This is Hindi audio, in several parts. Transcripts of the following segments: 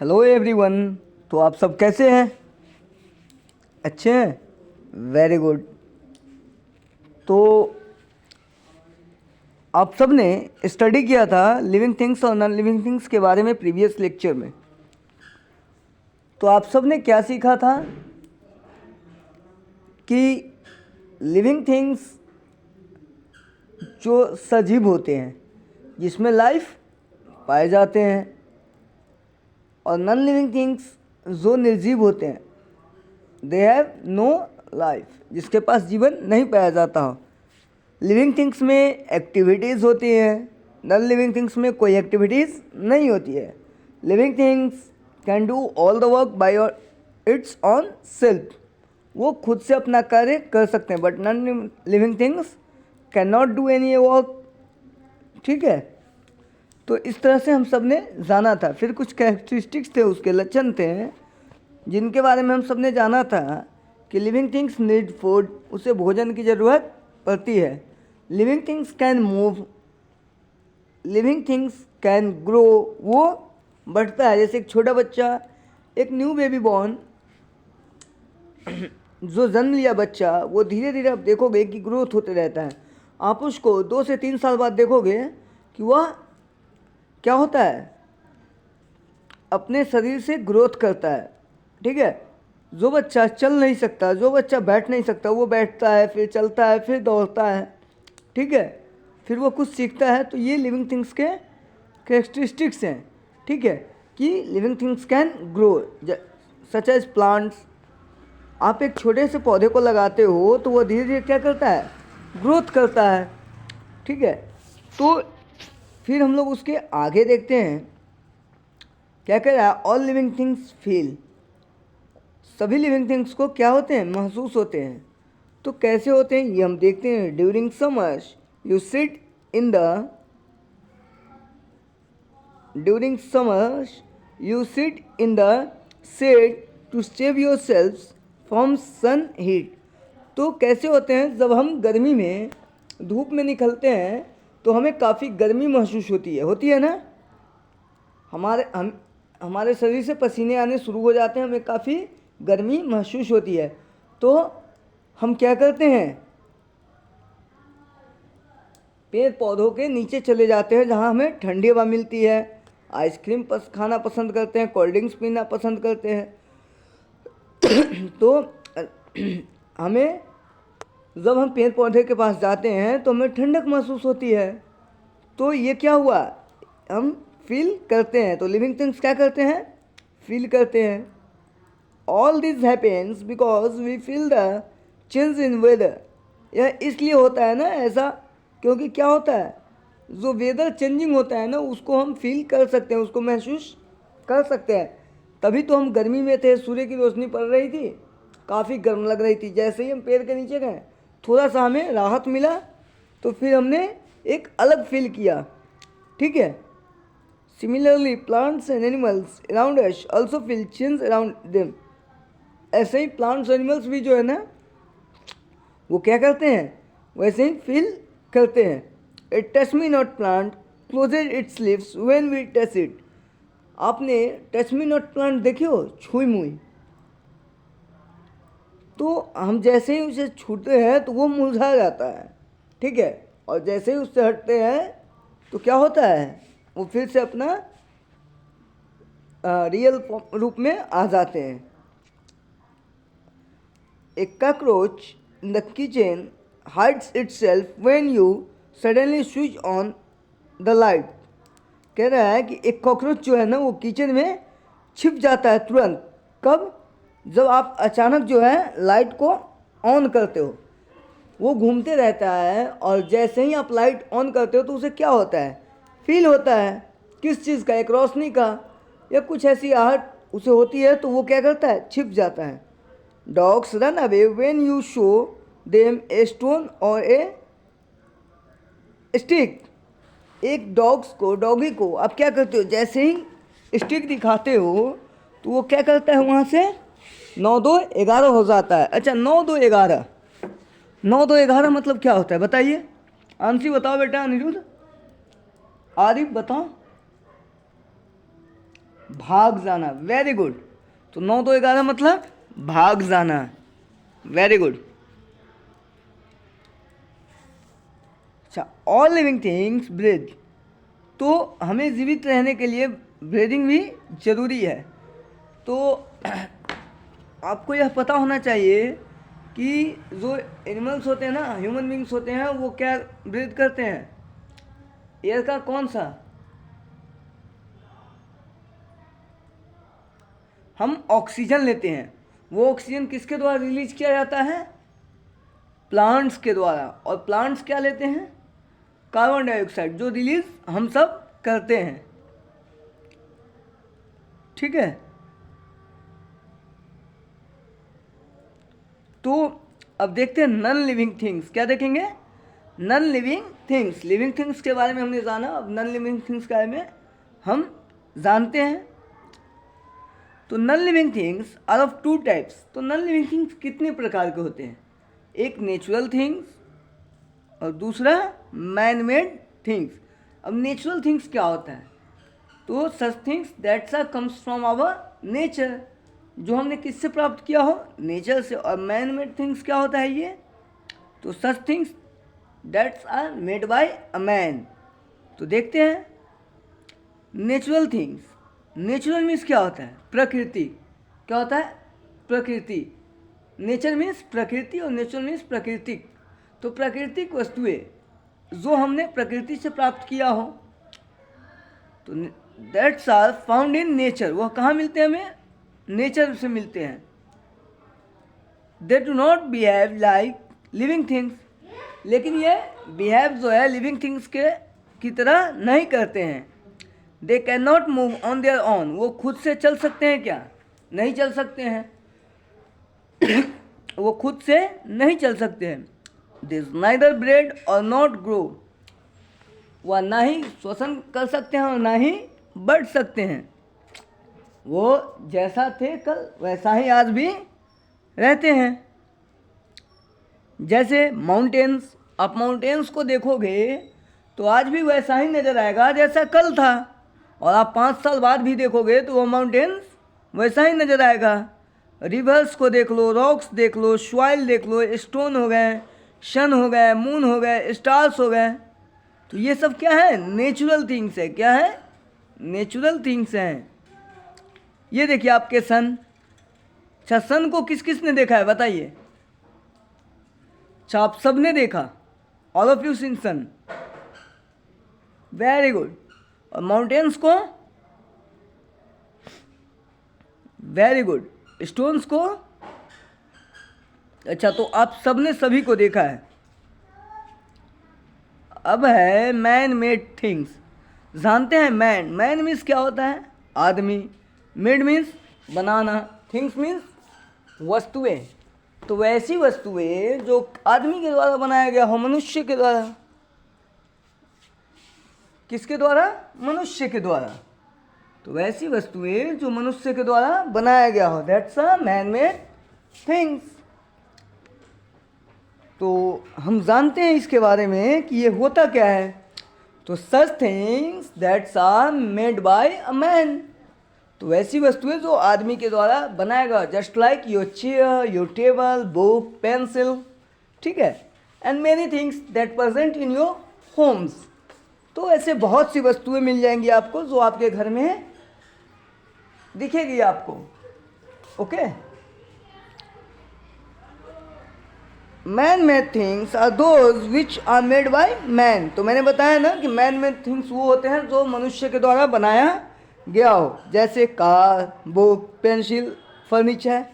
Hello everyone. तो आप सब कैसे हैं? अच्छे हैं? Very good. तो आप सब ने स्टडी किया था लिविंग थिंग्स और नॉन लिविंग थिंग्स के बारे में प्रीवियस लेक्चर में। तो आप सब ने क्या सीखा था कि लिविंग थिंग्स जो सजीव होते हैं, जिसमें लाइफ पाए जाते हैं, और नॉन लिविंग थिंग्स जो निर्जीव होते हैं, दे हैव नो लाइफ, जिसके पास जीवन नहीं पाया जाता हो। लिविंग थिंग्स में एक्टिविटीज़ होती हैं, नॉन लिविंग थिंग्स में कोई एक्टिविटीज़ नहीं होती है। Living things can do all the work by it's on self, वो खुद से अपना कार्य कर सकते हैं, but non living things can not do any work. ठीक है, तो इस तरह से हम सब ने जाना था। फिर कुछ कैरेक्टरिस्टिक्स थे, उसके लक्षण थे, जिनके बारे में हम सब ने जाना था कि लिविंग थिंग्स नीड फूड, उसे भोजन की ज़रूरत पड़ती है। Living things can move, living things can grow, वो बढ़ता है। जैसे एक छोटा बच्चा, एक न्यू बेबी बॉर्न, जो जन्म लिया बच्चा, वो धीरे धीरे आप देखोगे कि ग्रोथ होते रहता है। आप उसको 2 से 3 साल बाद देखोगे कि वह क्या होता है, अपने शरीर से ग्रोथ करता है। ठीक है, जो बच्चा चल नहीं सकता, जो बच्चा बैठ नहीं सकता, वो बैठता है, फिर चलता है, फिर दौड़ता है। ठीक है, फिर वो कुछ सीखता है। तो ये लिविंग थिंग्स के कैरेक्टरिस्टिक्स हैं। ठीक है, कि living things can grow, such as plants. आप एक छोटे से पौधे को लगाते हो तो वो धीरे धीरे क्या करता है, ग्रोथ करता है। ठीक है, तो फिर हम लोग उसके आगे देखते हैं क्या कह रहा है। ऑल लिविंग थिंग्स फील, सभी लिविंग थिंग्स को क्या होते हैं, महसूस होते हैं। तो कैसे होते हैं ये हम देखते हैं। During summers you sit in the, during summers you sit in the shade to save yourself from sun heat. तो कैसे होते हैं, जब हम गर्मी में धूप में निकलते हैं तो हमें काफ़ी गर्मी महसूस होती है ना। हमारे शरीर से पसीने आने शुरू हो जाते हैं, हमें काफ़ी गर्मी महसूस होती है। तो हम क्या करते हैं, पेड़ पौधों के नीचे चले जाते हैं जहाँ हमें ठंडी हवा मिलती है। आइसक्रीम खाना पसंद करते हैं, कोल्ड ड्रिंक्स पीना पसंद करते हैं। तो हमें, जब हम पेड़ पौधे के पास जाते हैं तो हमें ठंडक महसूस होती है। तो ये क्या हुआ, हम फील करते हैं। तो लिविंग थिंग्स क्या करते हैं, फील करते हैं। All this happens because we feel the change in weather. यह इसलिए होता है ना ऐसा, क्योंकि क्या होता है, जो वेदर चेंजिंग होता है ना, उसको हम फील कर सकते हैं, उसको महसूस कर सकते हैं। तभी तो हम गर्मी में थे, सूर्य की रोशनी पड़ रही थी, काफ़ी गर्म लग रही थी। जैसे ही हम पेड़ के नीचे गए, थोड़ा सा हमें राहत मिला, तो फिर हमने एक अलग फील किया। ठीक है, similarly plants and animals around us also feel change around them. ऐसे ही प्लांट्स एनिमल्स भी जो है ना, वो क्या करते हैं, वैसे ही फील करते हैं। A touch me not plant closed its leaves when we touch it. आपने टच मी नॉट प्लांट देखे हो, छुई मुई, तो हम जैसे ही उसे छूते हैं तो वो मुरझा जाता है। ठीक है, और जैसे ही उससे हटते हैं तो क्या होता है, वो फिर से अपना रियल रूप में आ जाते हैं। A cockroach in the kitchen hides itself when you suddenly switch on the light। कह रहा है कि एक कॉकरोच जो है ना, वो किचन में छिप जाता है तुरंत। कब, जब आप अचानक जो है लाइट को ऑन करते हो, वो घूमते रहता है, और जैसे ही आप लाइट ऑन करते हो तो उसे क्या होता है, फील होता है। किस चीज़ का, एक रोशनी का, या कुछ ऐसी आहट उसे होती है, तो वो क्या करता है, छिप जाता है। Dogs run away when you show them a stone और ए स्टिक। एक डॉगी को आप क्या करते हो, जैसे ही स्टिक दिखाते हो तो वो क्या करता है, वहाँ से 9 2 11 हो जाता है। अच्छा, 9 2 11, 9 2 11 मतलब क्या होता है, बताइए। आंसी बताओ बेटा, अनिरुद्ध, आरिफ बताओ। भाग जाना, वेरी गुड। तो 9 2 11 मतलब भाग जाना, वेरी गुड। अच्छा, ऑल लिविंग थिंग्स ब्रीथ। तो हमें जीवित रहने के लिए ब्रीदिंग भी जरूरी है। तो आपको यह पता होना चाहिए कि जो एनिमल्स होते हैं ना, ह्यूमन बींग्स होते हैं, वो क्या ब्रीथ करते हैं? एयर का कौन सा? हम ऑक्सीजन लेते हैं। वो ऑक्सीजन किसके द्वारा रिलीज किया जाता है? प्लांट्स के द्वारा। और प्लांट्स क्या लेते हैं? कार्बन डाइऑक्साइड, जो रिलीज हम सब करते हैं। ठीक है। तो अब देखते हैं नॉन लिविंग थिंग्स। क्या देखेंगे? Non living things. Living things के बारे में हमने जाना, अब नॉन लिविंग थिंग्स के बारे में हम जानते हैं। तो non living things are of two types. तो नॉन लिविंग थिंग्स कितने प्रकार के होते हैं? एक नेचुरल थिंग्स और दूसरा मैन मेड थिंग्स। अब नेचुरल थिंग्स क्या होता है? तो such things that's are comes from our nature, जो हमने किससे प्राप्त किया हो? नेचर से। और मैन मेड थिंग्स क्या होता है ये? तो such things that's are made by a man. तो देखते हैं नेचुरल थिंग्स। नेचुरल मीन्स क्या होता है? प्रकृति। क्या होता है? प्रकृति। नेचर मीन्स प्रकृति और नेचुरल मीन्स प्राकृतिक। तो प्राकृतिक वस्तुएं जो हमने प्रकृति से प्राप्त किया हो, तो that's are found in nature. वह कहाँ मिलते हैं? हमें नेचर से मिलते हैं। They do not behave like living things. लेकिन ये बिहेव जो है लिविंग थिंग्स के की तरह नहीं करते हैं। They can not move on their own. वो खुद से चल सकते हैं क्या? नहीं चल सकते हैं। वो खुद से नहीं चल सकते हैं। दिस नाइदर ब्रेड और नॉट ग्रो। वह ना ही श्वसन कर सकते हैं और ना ही बढ़ सकते हैं। वो जैसा थे कल वैसा ही आज भी रहते हैं। जैसे माउंटेन्स, आप माउंटेन्स को देखोगे तो आज भी वैसा ही नज़र आएगा जैसा कल था। और आप 5 साल बाद भी देखोगे तो वो माउंटेन्स वैसा ही नज़र आएगा। रिवर्स को देख लो, रॉक्स देख लो, सॉइल देख लो, स्टोन हो गए, सन हो गए, मून हो गए, स्टार्स हो गए। तो ये सब क्या है? नेचुरल थिंग्स है। क्या है? नेचुरल थिंग्स हैं। ये देखिए आपके सन। अच्छा, सन को किस किस ने देखा है बताइए? अच्छा, आप सब ने देखा। All of you seen sun, very good. और माउंटेन्स को? Very good. स्टोन्स को? अच्छा, तो आप सब ने सभी को देखा है। अब है मैन मेड थिंग्स। जानते हैं मैन? मैन मीन्स क्या होता है? आदमी। मेड मीन्स बनाना। थिंग्स मीन्स वस्तुएं। तो वैसी वस्तुएं जो आदमी के द्वारा बनाया गया हो, मनुष्य के द्वारा। किसके द्वारा? मनुष्य के द्वारा। तो वैसी वस्तुएं जो मनुष्य के द्वारा बनाया गया हो, that's a man made things. तो हम जानते हैं इसके बारे में कि ये होता क्या है। तो such things that's are made by a man. तो वैसी वस्तुएं जो आदमी के द्वारा बनाया गया, just like your chair, your table, book, pencil. ठीक है। And many things that present in your homes. तो ऐसे बहुत सी वस्तुएं मिल जाएंगी आपको जो आपके घर में दिखेगी आपको। Okay. Man made things are those which are made by man. तो मैंने बताया ना कि मैन मेड थिंग्स वो होते हैं जो मनुष्य के द्वारा बनाया गया हो, जैसे कार, बुक, पेंसिल, फर्नीचर।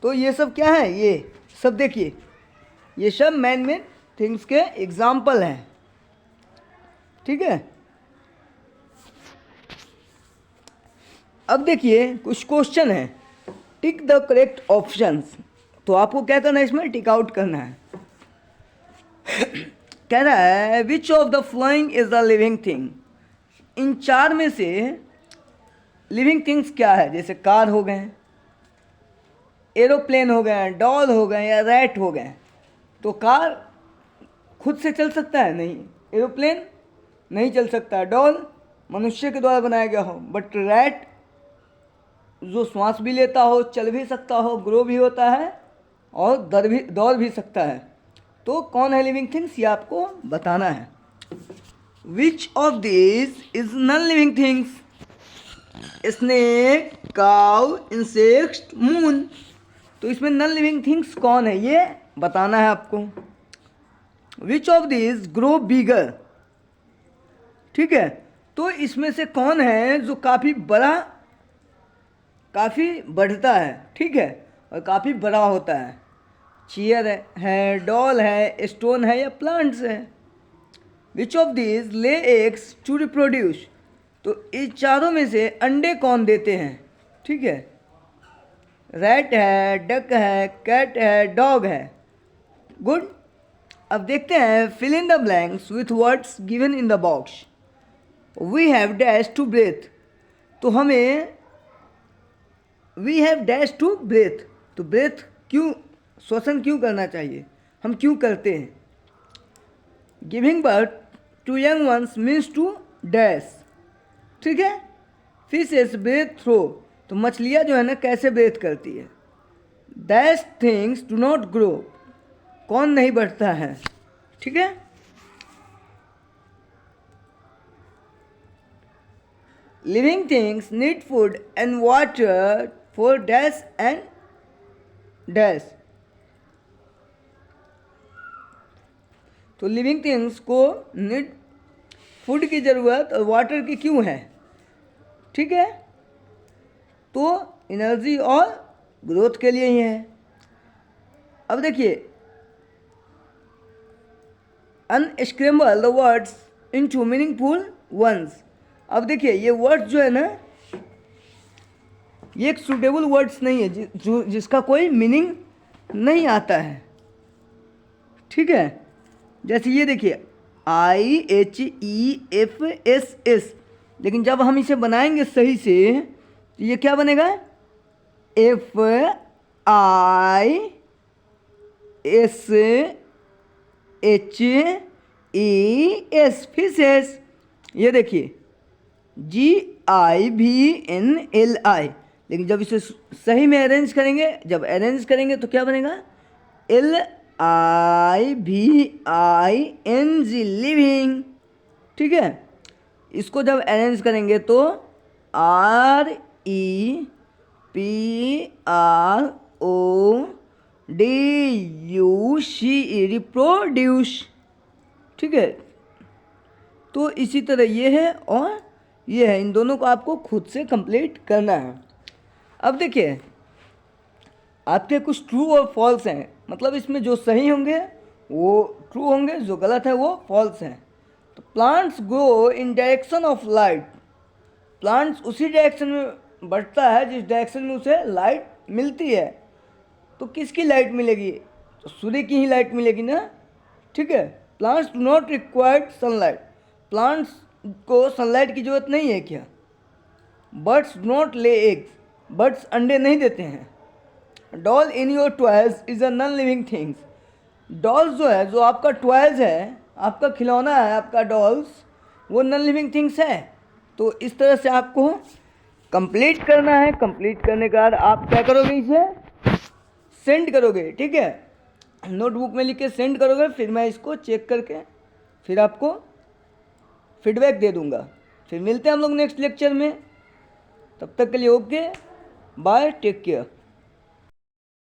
तो ये सब क्या है? ये सब देखिए, ये सब मैन मेड थिंग्स के एग्जाम्पल हैं। ठीक है। अब देखिए कुछ क्वेश्चन है। Tick the correct options. तो आपको क्या करना है? इसमें टिक आउट करना है। कह रहा है which of the following is the living thing. इन 4 में से लिविंग थिंग्स क्या है? जैसे कार हो गए, एरोप्लेन हो गए, डॉल हो गए या रैट हो गए। तो कार खुद से चल सकता है? नहीं। एरोप्लेन नहीं चल सकता। डॉल मनुष्य के द्वारा बनाया गया हो, बट रैट जो श्वास भी लेता हो, चल भी सकता हो, ग्रो भी होता है और दौड़ भी सकता है। तो कौन है लिविंग थिंग्स, ये आपको बताना है। Which of this is non living things? Snake, cow, insect, moon. तो इसमें नॉन लिविंग थिंग्स कौन है ये बताना है आपको। विच ऑफ दिस ग्रो बिगर, ठीक है, तो इसमें से कौन है जो काफ़ी बढ़ता है, ठीक है, और काफ़ी बड़ा होता है। चेयर है, डॉल है, स्टोन है या प्लांट्स है। Which of this lay eggs to reproduce, तो इस चारों में से अंडे कौन देते हैं, ठीक है। रैट है, डक है, कैट है, डॉग है। गुड। अब देखते हैं fill in the blanks with words given in the box. We have dash to breath, तो हमें we have dash to breath, तो ब्रेथ क्यों, श्वसन क्यों करना चाहिए, हम क्यों करते हैं। Giving birth to young ones means to dash, ठीक है। फिशेस ब्रेथ थ्रो, तो मछलियाँ जो है ना कैसे ब्रेथ करती है। Dash things do not grow, कौन नहीं बढ़ता है, ठीक है। Living things need food and water for dash and dash, तो लिविंग थिंग्स को नीड फूड की ज़रूरत और वाटर की क्यों है, ठीक है, तो एनर्जी और ग्रोथ के लिए ही है। अब देखिए unscramble the words into meaningful ones. अब देखिए ये वर्ड्स जो है ना, ये एक सूटेबल वर्ड्स नहीं है जिसका कोई मीनिंग नहीं आता है, ठीक है। जैसे ये देखिए IHEFSS, लेकिन जब हम इसे बनाएंगे सही से तो ये क्या बनेगा, FISHES, फिशेस। ये देखिए GIVNLI, लेकिन जब इसे सही में अरेंज करेंगे, जब अरेंज करेंगे तो क्या बनेगा, LIVING, लिविंग, ठीक है। इसको जब अरेंज करेंगे तो REPRODUCE, रिप्रोड्यूस, ठीक है। तो इसी तरह ये है और ये है, इन दोनों को आपको खुद से कंप्लीट करना है। अब देखिए आपके कुछ ट्रू और फॉल्स हैं, मतलब इसमें जो सही होंगे वो ट्रू होंगे, जो गलत है वो फॉल्स हैं। तो plants grow in direction of light, plants उसी डायरेक्शन में बढ़ता है जिस डायरेक्शन में उसे लाइट मिलती है। तो किसकी लाइट मिलेगी, तो सूर्य की ही लाइट मिलेगी ना, ठीक है। Plants do not required sunlight, plants को सनलाइट की ज़रूरत नहीं है क्या। Birds do not lay eggs, birds अंडे नहीं देते हैं। Doll in your toys is a non living things, dolls जो है, जो आपका टॉयज है, आपका खिलौना है, आपका डॉल्स, वो नॉन लिविंग थिंग्स है। तो इस तरह से आपको कंप्लीट करना है। कंप्लीट करने के बाद आप क्या करोगे, इसे सेंड करोगे, ठीक है, नोटबुक में लिख के सेंड करोगे। फिर मैं इसको चेक करके फिर आपको फीडबैक दे दूंगा। फिर मिलते हैं हम लोग नेक्स्ट लेक्चर में, तब तक के लिए ओके, बाय, टेक केयर।